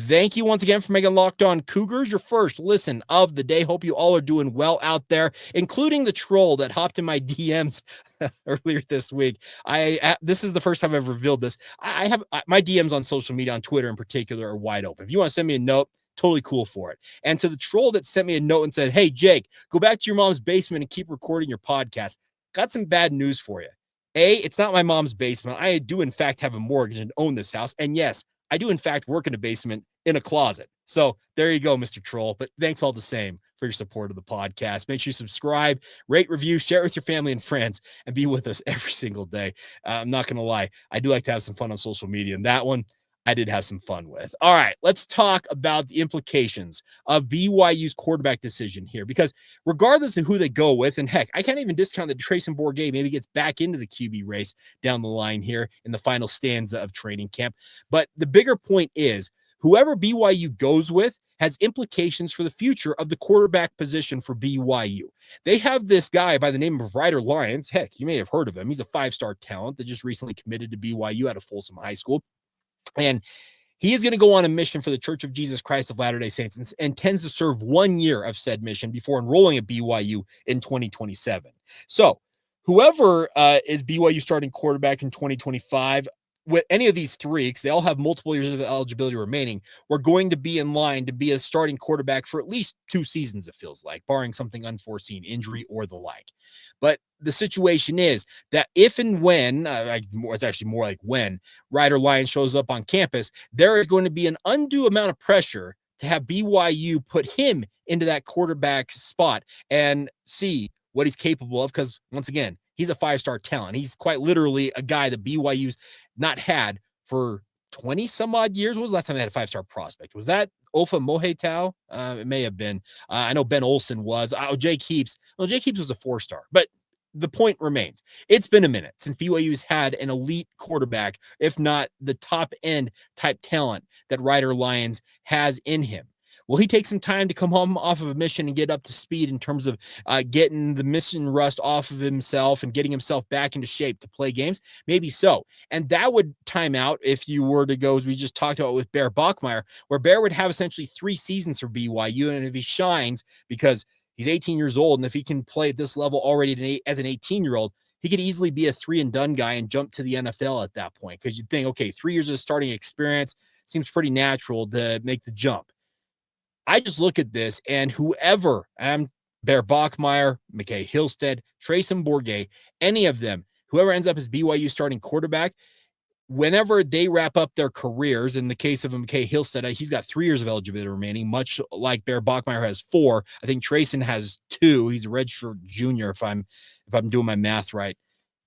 Thank you once again for making Locked On Cougars your first listen of the day. Hope you all are doing well out there, including the troll that hopped in my DMs earlier this week. This is the first time I've revealed this. I have my DMs on social media, on Twitter in particular, are wide open. If you want to send me a note, totally cool for it. And to the troll that sent me a note and said, "Hey, Jake, go back to your mom's basement and keep recording your podcast," got some bad news for you. It's not my mom's basement. I do, in fact, have a mortgage and own this house. And yes, I do, in fact, work in a basement in a closet. So there you go, Mr. Troll. But thanks all the same for your support of the podcast. Make sure you subscribe, rate, review, share it with your family and friends, and be with us every single day. I'm not going to lie. I do like to have some fun on social media, and that one I did have some fun with. All right, let's talk about the implications of BYU's quarterback decision here, because regardless of who they go with, and heck, I can't even discount that Treyson Bourguet maybe gets back into the QB race down the line here in the final stanza of training camp. But the bigger point is, whoever BYU goes with has implications for the future of the quarterback position for BYU. They have this guy by the name of Ryder Lyons. Heck, you may have heard of him. He's a 5-star talent that just recently committed to BYU out of Folsom High School. And he is going to go on a mission for the Church of Jesus Christ of Latter-day Saints and intends to serve 1 year of said mission before enrolling at BYU in 2027. So whoever is BYU starting quarterback in 2025, with any of these three, because they all have multiple years of eligibility remaining, we're going to be in line to be a starting quarterback for at least 2 seasons, it feels like, barring something unforeseen, injury or the like. But the situation is that if and when, it's actually more like when, Ryder Lyons shows up on campus, there is going to be an undue amount of pressure to have BYU put him into that quarterback spot and see what he's capable of, because once again, he's a 5-star talent. He's quite literally a guy that BYU's not had for 20 some odd years. When was the last time they had a 5-star prospect? Was that Ofa Mohetau? It may have been. I know Ben Olsen was. Jake Heaps. Well, Jake Heaps was a 4-star, but the point remains. It's been a minute since BYU's had an elite quarterback, if not the top end type talent that Ryder Lyons has in him. Will he take some time to come home off of a mission and get up to speed in terms of getting the mission rust off of himself and getting himself back into shape to play games? Maybe so. And that would time out if you were to go, as we just talked about with Bear Bachmeier, where Bear would have essentially 3 seasons for BYU. And if he shines, because he's 18 years old, and if he can play at this level already as an 18-year-old, he could easily be a 3-and-done guy and jump to the NFL at that point. Because you'd think, okay, 3 years of starting experience seems pretty natural to make the jump. I just look at this, and whoever, Bear Bachmeier, McCae Hillstead, Treyson Bourguet, any of them, whoever ends up as BYU starting quarterback, whenever they wrap up their careers, in the case of McCae Hillstead, he's got 3 years of eligibility remaining, much like Bear Bachmeier has 4. I think Treyson has 2. He's a redshirt junior, if I'm doing my math right.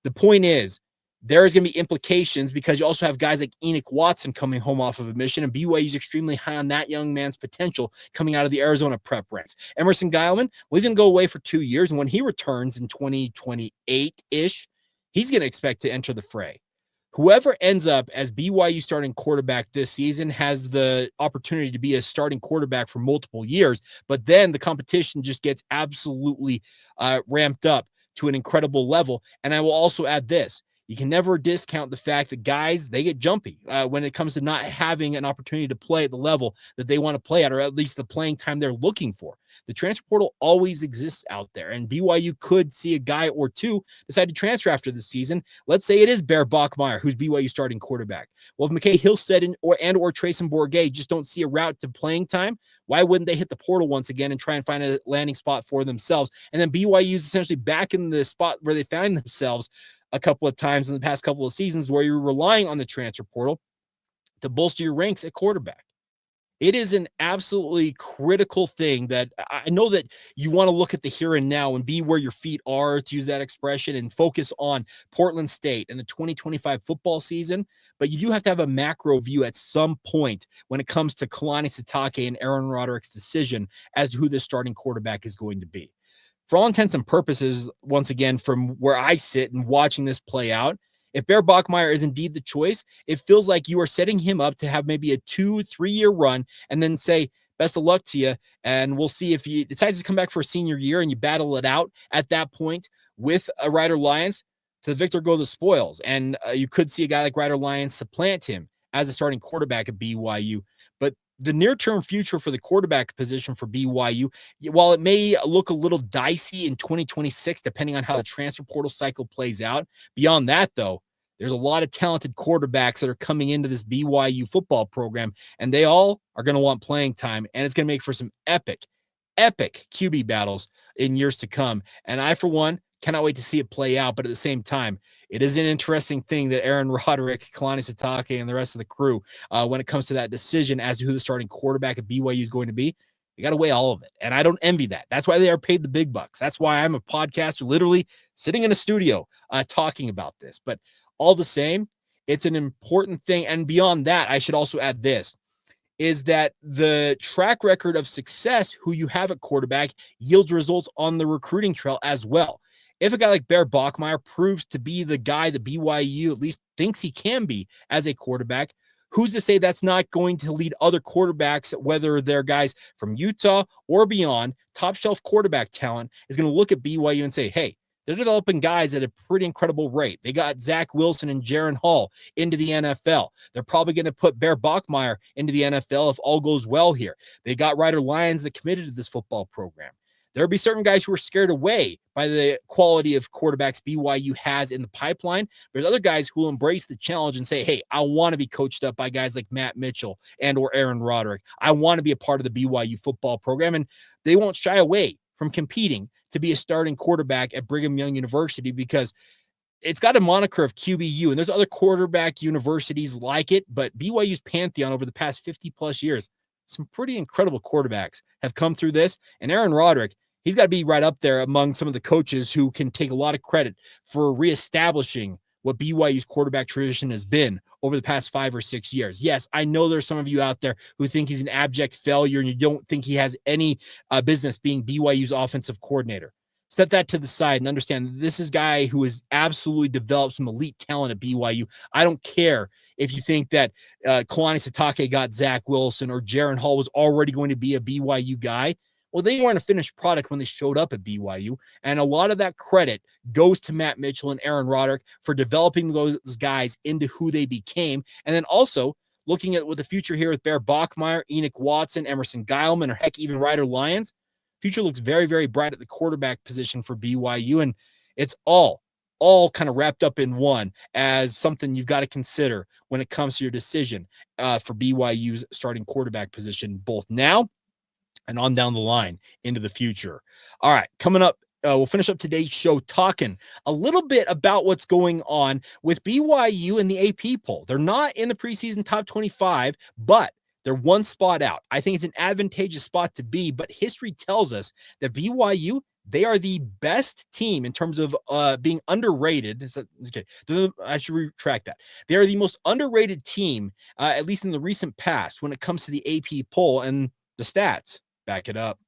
The point is, there is going to be implications because you also have guys like Enoch Watson coming home off of a mission, and BYU is extremely high on that young man's potential coming out of the Arizona prep ranks. Emerson Geilman, well, he's going to go away for 2 years, and when he returns in 2028-ish, he's going to expect to enter the fray. Whoever ends up as BYU starting quarterback this season has the opportunity to be a starting quarterback for multiple years, but then the competition just gets absolutely ramped up to an incredible level. And I will also add this. You can never discount the fact that guys, they get jumpy when it comes to not having an opportunity to play at the level that they want to play at, or at least the playing time they're looking for. The transfer portal always exists out there, and BYU could see a guy or two decide to transfer after the season. Let's say it is Bear Bachmeier, who's BYU starting quarterback. Well, if McCae Hillstead or Treyson Bourguet just don't see a route to playing time, why wouldn't they hit the portal once again and try and find a landing spot for themselves? And then BYU is essentially back in the spot where they found themselves a couple of times in the past couple of seasons, where you're relying on the transfer portal to bolster your ranks at quarterback. It is an absolutely critical thing that I know that you want to look at the here and now and be where your feet are, to use that expression, and focus on Portland State and the 2025 football season. But you do have to have a macro view at some point when it comes to Kalani Sitake and Aaron Roderick's decision as to who the starting quarterback is going to be. For all intents and purposes, once again, from where I sit and watching this play out, if Bear Bachmeier is indeed the choice, it feels like you are setting him up to have maybe a 2-3 year run and then say, best of luck to you. And we'll see if he decides to come back for a senior year and you battle it out at that point with a Ryder Lyons. To the victor go the spoils. And you could see a guy like Ryder Lyons supplant him as a starting quarterback at BYU. But the near-term future for the quarterback position for BYU, while it may look a little dicey in 2026, depending on how the transfer portal cycle plays out, beyond that, though, there's a lot of talented quarterbacks that are coming into this BYU football program, and they all are going to want playing time, and it's going to make for some epic QB battles in years to come. And I, for one, cannot wait to see it play out. But at the same time, it is an interesting thing that Aaron Roderick, Kalani Sitake, and the rest of the crew, when it comes to that decision as to who the starting quarterback at BYU is going to be, you got to weigh all of it. And I don't envy that. That's why they are paid the big bucks. That's why I'm a podcaster, literally sitting in a studio talking about this. But all the same, it's an important thing. And beyond that, I should also add this, is that the track record of success who you have at quarterback yields results on the recruiting trail as well. If a guy like Bear Bachmeier proves to be the guy that BYU at least thinks he can be as a quarterback, who's to say that's not going to lead other quarterbacks, whether they're guys from Utah or beyond, top shelf quarterback talent is going to look at BYU and say, hey, they're developing guys at a pretty incredible rate. They got Zach Wilson and Jaren Hall into the NFL. They're probably going to put Bear Bachmeier into the NFL if all goes well here. They got Ryder Lyons that committed to this football program. There'll be certain guys who are scared away by the quality of quarterbacks BYU has in the pipeline. There's other guys who will embrace the challenge and say, hey, I want to be coached up by guys like Matt Mitchell and or Aaron Roderick. I want to be a part of the BYU football program. And they won't shy away from competing to be a starting quarterback at Brigham Young University because it's got a moniker of QBU, and there's other quarterback universities like it, but BYU's pantheon over the past 50 plus years, some pretty incredible quarterbacks have come through this. And Aaron Roderick, he's got to be right up there among some of the coaches who can take a lot of credit for reestablishing what BYU's quarterback tradition has been over the past 5 or 6 years. Yes, I know there's some of you out there who think he's an abject failure and you don't think he has any business being BYU's offensive coordinator. Set that to the side and understand this is a guy who has absolutely developed some elite talent at BYU. I don't care if you think that Kalani Sitake got Zach Wilson or Jaren Hall was already going to be a BYU guy. Well, they weren't a finished product when they showed up at BYU. And a lot of that credit goes to Matt Mitchell and Aaron Roderick for developing those guys into who they became. And then also looking at what the future here with Bear Bachmeier, Enoch Watson, Emerson Geilman, or heck, even Ryder Lyons, future looks very, very bright at the quarterback position for BYU. And it's all kind of wrapped up in one as something you've got to consider when it comes to your decision for BYU's starting quarterback position, both now and on down the line into the future. All right, coming up, we'll finish up today's show talking a little bit about what's going on with BYU and the AP poll. They're not in the preseason top 25, but they're one spot out. I think it's an advantageous spot to be, but history tells us that BYU, they are the best team in terms of being underrated. Okay, I should retract that. They are the most underrated team, at least in the recent past, when it comes to the AP poll, and the stats back it up.